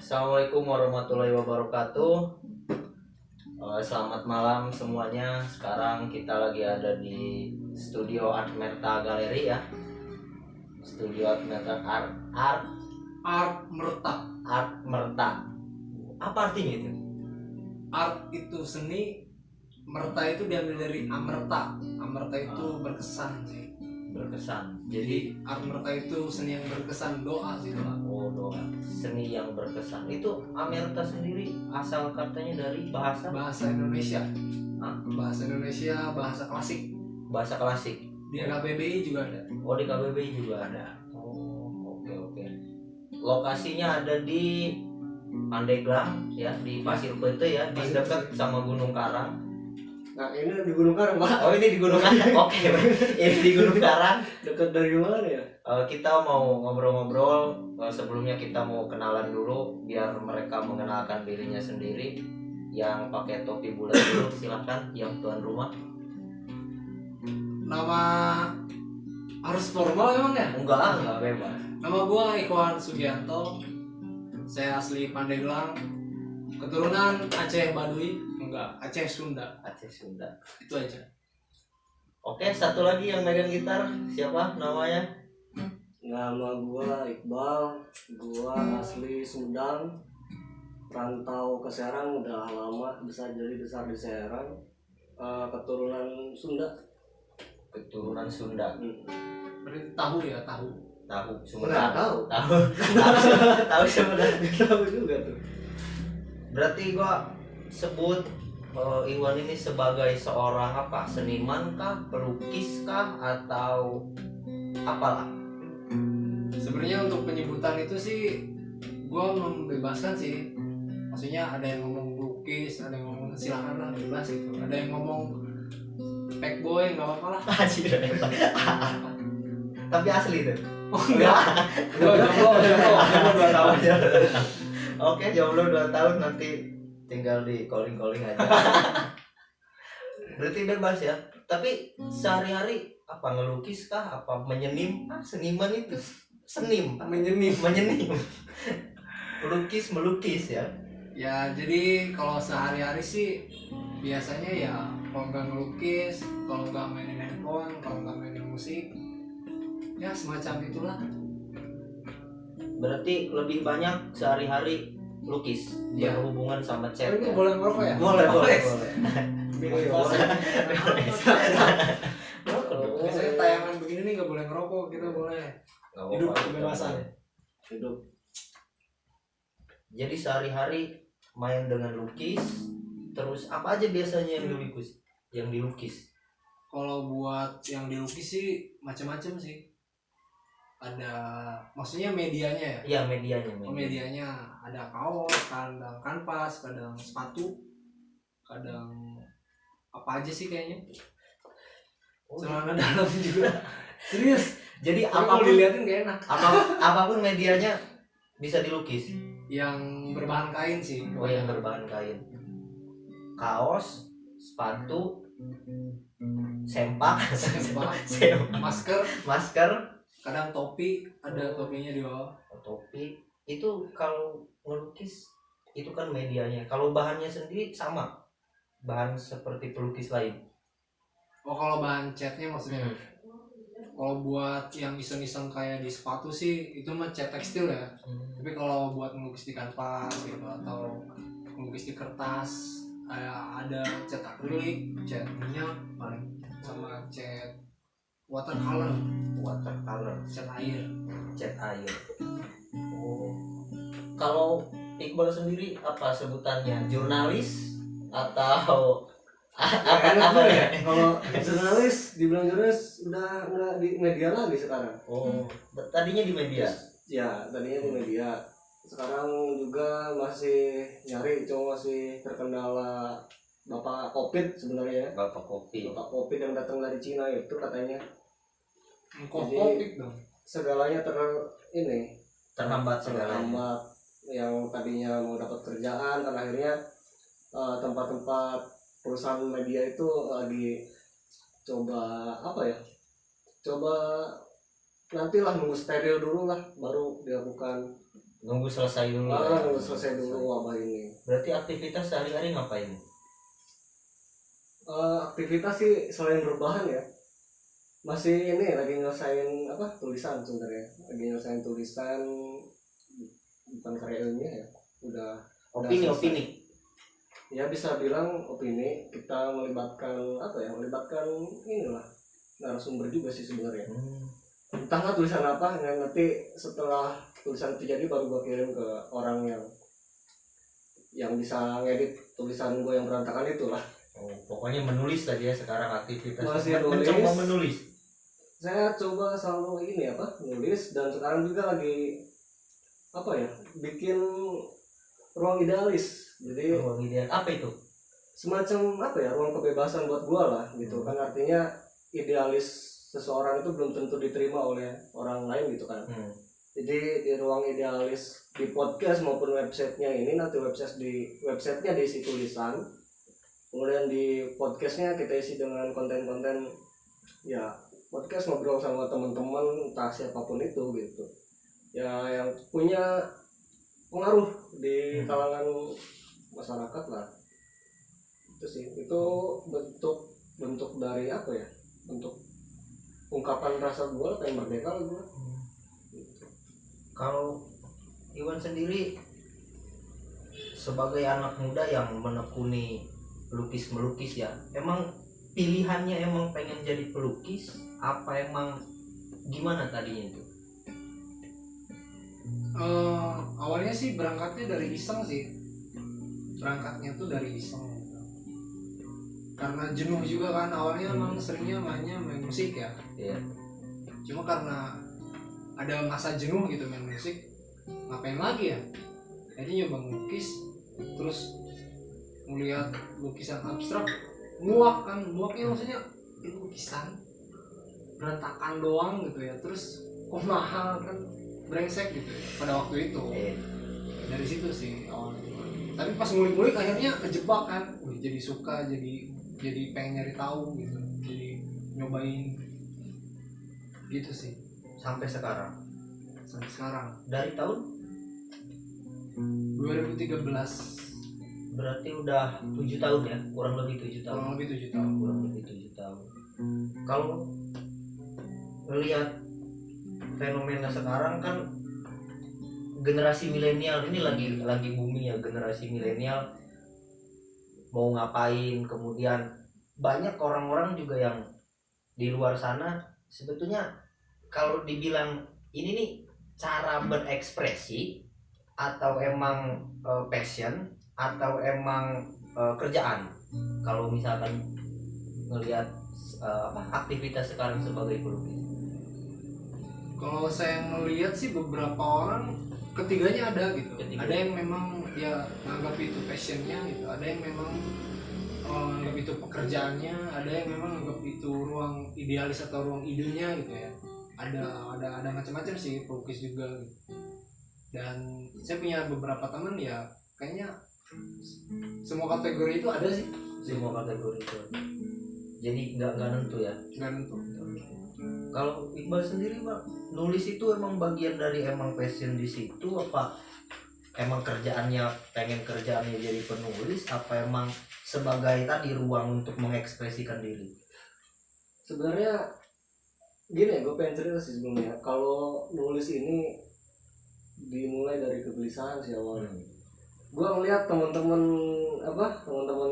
Assalamualaikum warahmatullahi wabarakatuh. Selamat malam semuanya. Sekarang kita lagi ada di Studio Art Merta Galeri ya. Studio Art Merta Art Merta. Art Merta. Apa artinya itu? Art itu seni, merta itu diambil dari amerta. Amerta itu berkesan sih. Berkesan. Jadi art merta itu seni yang berkesan, doa sih doa. Oh, doa. Seni yang berkesan. Itu Amerta sendiri asal katanya dari bahasa Indonesia. Hah? Bahasa Indonesia, bahasa klasik. Bahasa klasik. Di KBBI juga ada. Oh, di KBBI juga ada. Oh, oke. Lokasinya ada di Pandeglang ya, di Pasir Pete ya, di dekat sama Gunung Karang. Nah ini di Gunung Karang Pak. Oh, ini di Gunung Karang. Oke. Ini di Gunung Karang. Dekat dari mana ya? Kita mau ngobrol-ngobrol. Sebelumnya kita mau kenalan dulu biar mereka mengenalkan dirinya sendiri. Yang pakai topi bulat dulu silakan, yang tuan rumah. Nama harus formal emang ya? Enggak bebas. Nama gua Ikhwan Sugianto. Saya asli Pandeglang. Keturunan Aceh Baduy. Enggak, Aceh Sunda. Aceh Sunda. Itu aja. Oke, satu lagi yang megang gitar siapa namanya? Nama gua Iqbal. Gua asli Sumedang. Rantau ke Serang udah lama, besar di Serang. Keturunan Sunda. Keturunan Sunda. Berarti tahu ya, tahu. Tahu Nggak Sumedang. tahu. Tahu Sumedang. Tahu juga tuh. Berarti gua sebut Iwan ini sebagai seorang apa? Seniman kah, pelukis kah, atau apalah? Sebenarnya untuk penyebutan itu sih gua membebaskan sih. Maksudnya ada yang ngomong lukis, ada yang ngomong silakan lah, bebas gitu. Ada yang ngomong pack boy, nggak apa-apa lah. Tapi asli tuh. Oh enggak. Jomblo 2 tahun. Oke, jomblo 2 tahun, nanti tinggal di calling aja. Berarti bebas ya. Tapi sehari-hari apa, ngelukis kah, apa menyenim? Seniman itu senim, menyenim. Melukis ya. Ya jadi kalau sehari-hari sih biasanya ya kalau nggak ngelukis, kalau nggak mainin handphone, kalau nggak mainin musik, ya semacam itulah. Berarti lebih banyak sehari-hari lukis, Iya. berhubungan sama chat. Ini Ya? boleh ngerokok ya? Boleh. Biasanya tayangan begini nih nggak boleh ngerokok, kita boleh. Hidup kebebasan. Hidup. Jadi sehari-hari main dengan lukis, terus apa aja biasanya yang dilukis? Kalau buat yang dilukis sih macam-macam sih. Ada, maksudnya medianya ya? Iya, medianya. Medianya ada kaos, kadang kanvas, kadang sepatu, kadang apa aja sih kayaknya. Celana dalam juga. Serius. Jadi Kalau apapun diliatin gak enak. apapun medianya bisa dilukis. Yang berbahan kain sih. Oh, yang berbahan kain. Kaos, sepatu, sempak, masker, kadang topi, ada topinya di bawah. topi. Itu kalau ngelukis itu kan medianya. Kalau bahannya sendiri sama, bahan seperti pelukis lain. Oh, kalau bahan catnya maksudnya. Kalau buat yang iseng-iseng kayak di sepatu sih itu mah cat tekstil ya. Tapi kalau buat ngelukis di kanvas gitu atau ngelukis di kertas, ada cat akrilik, cat minyak paling, sama cat watercolor, cat air. Oh, kalau Iqbal sendiri apa sebutannya? Jurnalis atau Apa ya? Kalau dibilang jurnalis udah nggak di media lagi sekarang. Oh, tadinya di media. Ya, tadinya di media. Sekarang juga masih nyari, cuma masih terkendala Bapak Covid sebenarnya. Bapak Covid yang datang dari Cina itu katanya. Covid dong. Segalanya terhambat terhambat. Yang tadinya mau dapat kerjaan, karena akhirnya tempat-tempat perusahaan media itu lagi coba nantilah nunggu steril dulu lah baru dilakukan Nunggu selesai dulu. Nunggu selesai dulu wabah ini. Berarti aktivitas sehari-hari ngapain? Aktivitas sih selain berbahan ya, masih ini lagi nyelesain tulisan sebenarnya. Lagi nyelesain tulisan, bukan karya ilmiah ya. Udah Opini. Ya bisa bilang opini. Kita melibatkan inilah narasumber juga sih sebenarnya. Entahlah tulisan apa, nanti setelah tulisan itu jadi baru gua kirim ke orang yang bisa ngedit tulisan gua yang berantakan itulah. Pokoknya menulis tadi ya sekarang aktivitas. Masih mencoba menulis. Saya coba selalu nulis, dan sekarang juga lagi bikin ruang idealis. Jadi Ruang ideal apa itu? semacam ruang kebebasan buat gua lah gitu kan. Artinya idealis seseorang itu belum tentu diterima oleh orang lain gitu kan. Jadi di ruang idealis di podcast maupun websitenya ini, nanti websitenya diisi tulisan, kemudian di podcastnya kita isi dengan konten-konten ya podcast ngobrol sama teman-teman entah siapapun itu gitu ya, yang punya pengaruh di kalangan masyarakat lah. Itu sih, itu bentuk dari bentuk ungkapan rasa gue lah, pengen merdeka lah gue. Kalau Iwan sendiri sebagai anak muda yang menekuni melukis ya, emang pilihannya emang pengen jadi pelukis apa emang gimana tadinya itu? Awalnya sih berangkatnya dari iseng sih. Berangkatnya tuh dari iseng gitu. Karena jenuh juga kan, awalnya emang seringnya main musik ya. Iya. Cuma karena ada masa jenuh gitu main musik, ngapain lagi ya? Jadi nyoba ngelukis, terus ngeliat lukisan abstrak, muaknya maksudnya itu lukisan berantakan doang gitu ya, terus kok mahal kan, brengsek gitu pada waktu itu. Dari situ sih awalnya. Tapi pas ngulik-ngulik akhirnya kejebak kan, jadi suka, jadi pengen nyari tahu gitu, jadi nyobain gitu sih Sampai sekarang. Dari tahun 2013. berarti udah 7 tahun ya, kurang lebih 7 tahun. Kurang lebih 7 tahun. Kalau melihat fenomena sekarang kan, generasi milenial ini lagi booming ya, generasi milenial mau ngapain, kemudian banyak orang-orang juga yang di luar sana sebetulnya kalau dibilang ini nih cara berekspresi atau emang passion atau emang kerjaan. Kalau misalkan ngelihat aktivitas sekarang sebagai pelukis, kalau saya melihat sih beberapa orang ketiganya ada gitu. Ada yang memang dia menganggap itu passionnya gitu, ada yang memang menganggap itu pekerjaannya, ada yang memang menganggap itu ruang idealis atau ruang idenya gitu ya. Ada macam-macam sih pelukis juga gitu. Dan saya punya beberapa teman ya, kayaknya semua kategori itu ada sih. semua kategori itu. Jadi nggak nentu ya. Nggak nentu. Kalau Iqbal sendiri Pak, nulis itu emang bagian dari emang passion di situ, apa emang pengen kerjaannya jadi penulis, apa emang sebagai tadi ruang untuk mengekspresikan diri? Sebenarnya gini, gue pengen cerita sih sebelumnya. Kalau nulis ini dimulai dari kegelisahan sih awalnya. Gue ngeliat teman-teman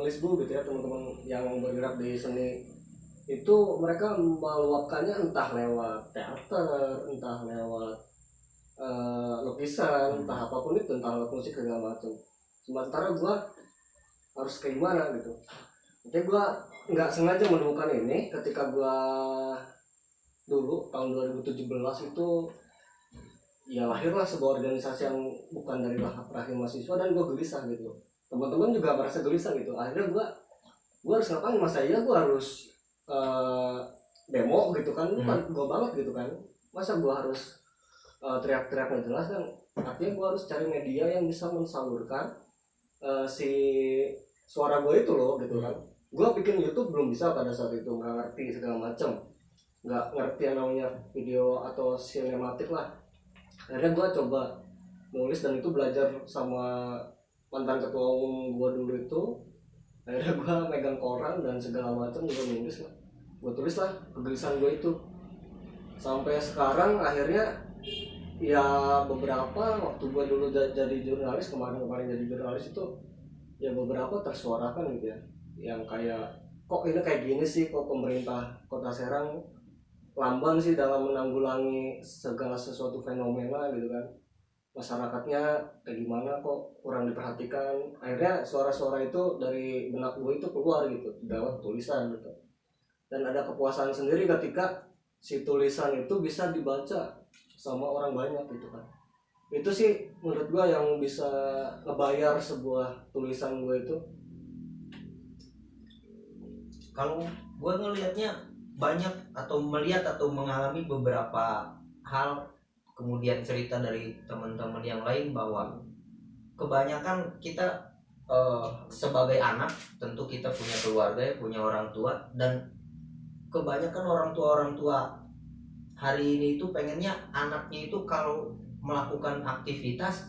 lisbu gitu ya, teman-teman yang bergerak di seni itu, mereka meluapkannya entah lewat teater, entah lewat lukisan, entah apapun itu, entah lewat musik segala macam. Sementara gue harus kayak gimana gitu. Jadi gue nggak sengaja menemukan ini ketika gue dulu tahun 2017 itu ya lahirlah sebuah organisasi yang bukan dari rahim mahasiswa, dan gue gelisah gitu. Teman-teman juga merasa gelisah gitu. Akhirnya gue harus ngapain, masa iya gue harus demo gitu kan, bukan gue banget gitu kan, masa gue harus teriak-teriak nggak jelas kan. Artinya gue harus cari media yang bisa mensalurkan si suara gue itu loh gitu kan. Gue bikin YouTube belum bisa pada saat itu, nggak ngerti segala macam, nggak ngerti yang namanya video atau sinematik lah. Akhirnya gue coba nulis, dan itu belajar sama mantan ketua umum gue dulu itu. Akhirnya gue megang koran dan segala macam, gue nulis lah, gue tulis lah kegelisahan gue itu sampai sekarang. Akhirnya ya beberapa waktu gue dulu jadi jurnalis, kemarin jadi jurnalis itu ya beberapa tersuarakan gitu ya, yang kayak kok ini kayak gini sih, kok pemerintah Kota Serang lamban sih dalam menanggulangi segala sesuatu fenomena gitu kan, masyarakatnya kayak gimana kok kurang diperhatikan. Akhirnya suara-suara itu dari benak gue itu keluar gitu lewat tulisan gitu, dan ada kepuasan sendiri ketika si tulisan itu bisa dibaca sama orang banyak gitu kan. Itu sih menurut gue yang bisa ngebayar sebuah tulisan gue itu. Kalau gue ngelihatnya banyak atau melihat atau mengalami beberapa hal, kemudian cerita dari teman-teman yang lain bahwa kebanyakan kita sebagai anak tentu kita punya keluarga, punya orang tua, dan kebanyakan orang tua hari ini itu pengennya anaknya itu kalau melakukan aktivitas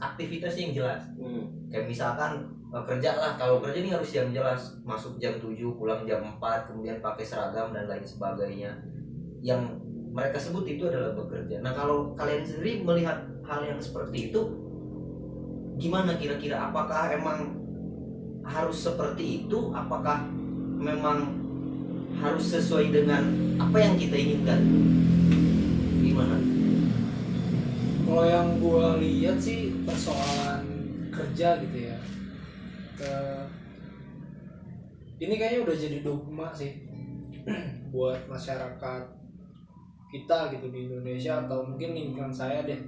yang jelas. Kayak misalkan kerja lah, kalau kerja ini harus jam jelas, masuk jam 7 pulang jam 4, kemudian pakai seragam dan lain sebagainya, yang mereka sebut itu adalah bekerja. Nah, kalau kalian sendiri melihat hal yang seperti itu gimana kira-kira? Apakah emang harus seperti itu? Apakah memang harus sesuai dengan apa yang kita inginkan? Gimana? Kalau yang gue lihat sih persoalan kerja gitu ya, ini kayaknya udah jadi dogma sih buat masyarakat kita gitu di Indonesia, atau mungkin lingkungan saya deh,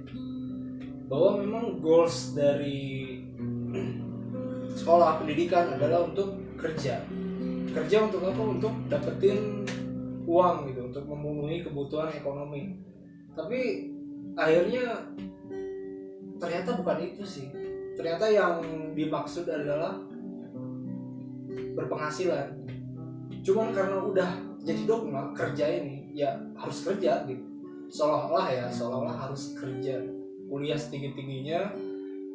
bahwa memang goals dari sekolah pendidikan adalah untuk kerja untuk apa? Untuk dapetin uang gitu, untuk memenuhi kebutuhan ekonomi. Tapi akhirnya ternyata bukan itu sih. Ternyata yang dimaksud adalah berpenghasilan. Cuman karena udah jadi dogma kerja ini ya harus kerja gitu, seolah-olah harus kerja, kuliah setinggi-tingginya,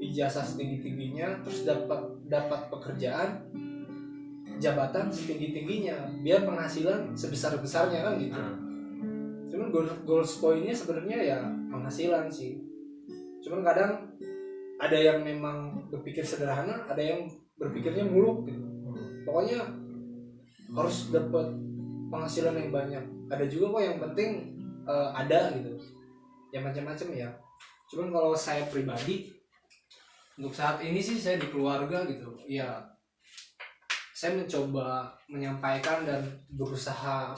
ijazah setinggi-tingginya, terus dapat pekerjaan, jabatan setinggi-tingginya, biar penghasilan sebesar-besarnya kan gitu. Cuman goals poinnya sebenarnya ya penghasilan sih. Cuman kadang ada yang memang berpikir sederhana, ada yang berpikirnya muluk gitu. Pokoknya harus dapat penghasilan yang banyak. Ada juga kok yang penting ada gitu, ya macam-macam ya. Cuman kalau saya pribadi untuk saat ini sih, saya di keluarga gitu ya, saya mencoba menyampaikan dan berusaha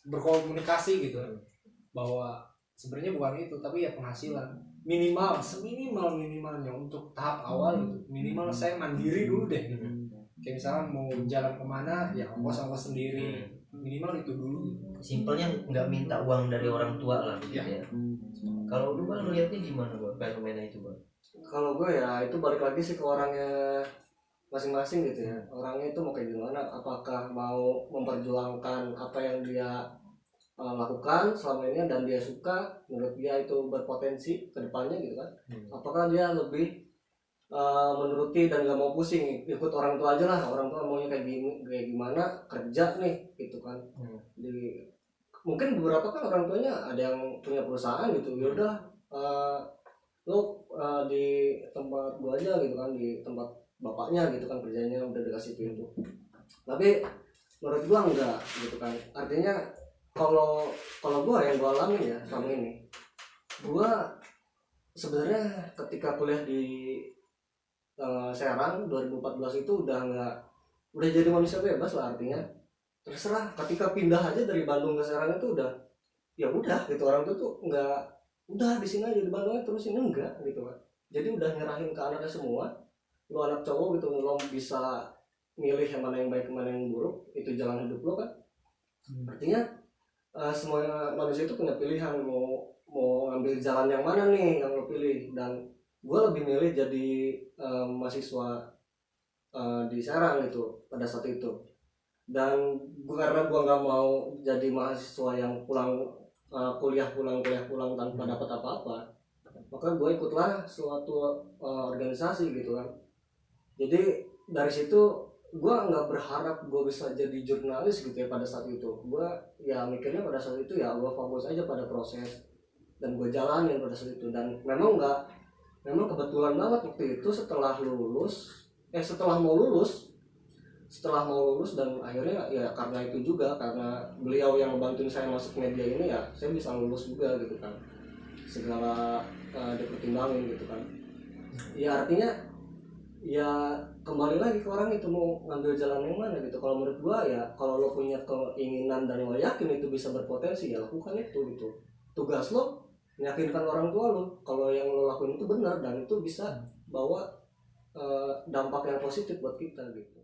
berkomunikasi gitu, bahwa sebenarnya bukan itu, tapi ya penghasilan minimal, seminimal-minimalnya untuk tahap awal gitu. Minimal saya mandiri dulu deh gitu. Kayak misalkan mau jalan kemana ya ongkos sendiri, minimal itu dulu. Simpelnya nggak minta uang dari orang tua lah gitu ya. Kalau lu Bang melihatnya gimana Bang fenomena itu Bang? Kalau gue ya itu balik lagi sih ke orangnya masing-masing gitu ya. Orangnya itu mau kayak gimana, apakah mau memperjuangkan apa yang dia lakukan selama ini dan dia suka, menurut dia itu berpotensi ke depannya gitu kan. Apakah dia lebih menuruti dan gak mau pusing, ikut orang tua aja lah, orang tua maunya kayak gimana, kerja nih gitu kan. Mungkin beberapa kan orang tuanya ada yang punya perusahaan gitu, ya udah lo di tempat gua aja gitu kan, di tempat bapaknya gitu kan kerjanya, udah dikasih pintu. Tapi menurut gua enggak gitu kan. Artinya kalau gua yang gua alami ya selama ini, gua sebenarnya ketika kuliah di Serang 2014 itu udah jadi manusia bebas lah. Artinya terserah, ketika pindah aja dari Bandung ke Serang itu udah gitu, orang tuh enggak, udah di sini aja di Bandung terusin, enggak gitu kan. Jadi udah nyerahin ke anaknya semua. Lu anak cowok gitu, lo bisa milih yang mana yang baik, mana yang buruk, itu jalan hidup lo kan. Artinya semua manusia itu punya pilihan, mau ngambil jalan yang mana nih yang lo pilih. Dan gue lebih milih jadi mahasiswa di Serang itu pada saat itu. Dan karena gue nggak mau jadi mahasiswa yang pulang kuliah pulang tanpa dapat apa-apa, maka gue ikutlah suatu organisasi gitu kan. Jadi dari situ gue nggak berharap gue bisa jadi jurnalis gitu ya pada saat itu. Gue ya mikirnya pada saat itu ya gue fokus aja pada proses dan gue jalanin pada saat itu. Dan memang kebetulan banget waktu itu setelah mau lulus dan akhirnya ya karena itu juga, karena beliau yang membantuin saya masuk media ini ya saya bisa lulus juga gitu kan, segala dipertimbangin gitu kan. Ya artinya ya kembali lagi ke orang itu mau ngambil jalan yang mana gitu. Kalau menurut gua ya kalau lo punya keinginan dan lo yakin itu bisa berpotensi ya lakukan itu gitu. Tugas lo meyakinkan orang tua lo kalau yang lo lakuin itu benar dan itu bisa bawa dampak yang positif buat kita gitu.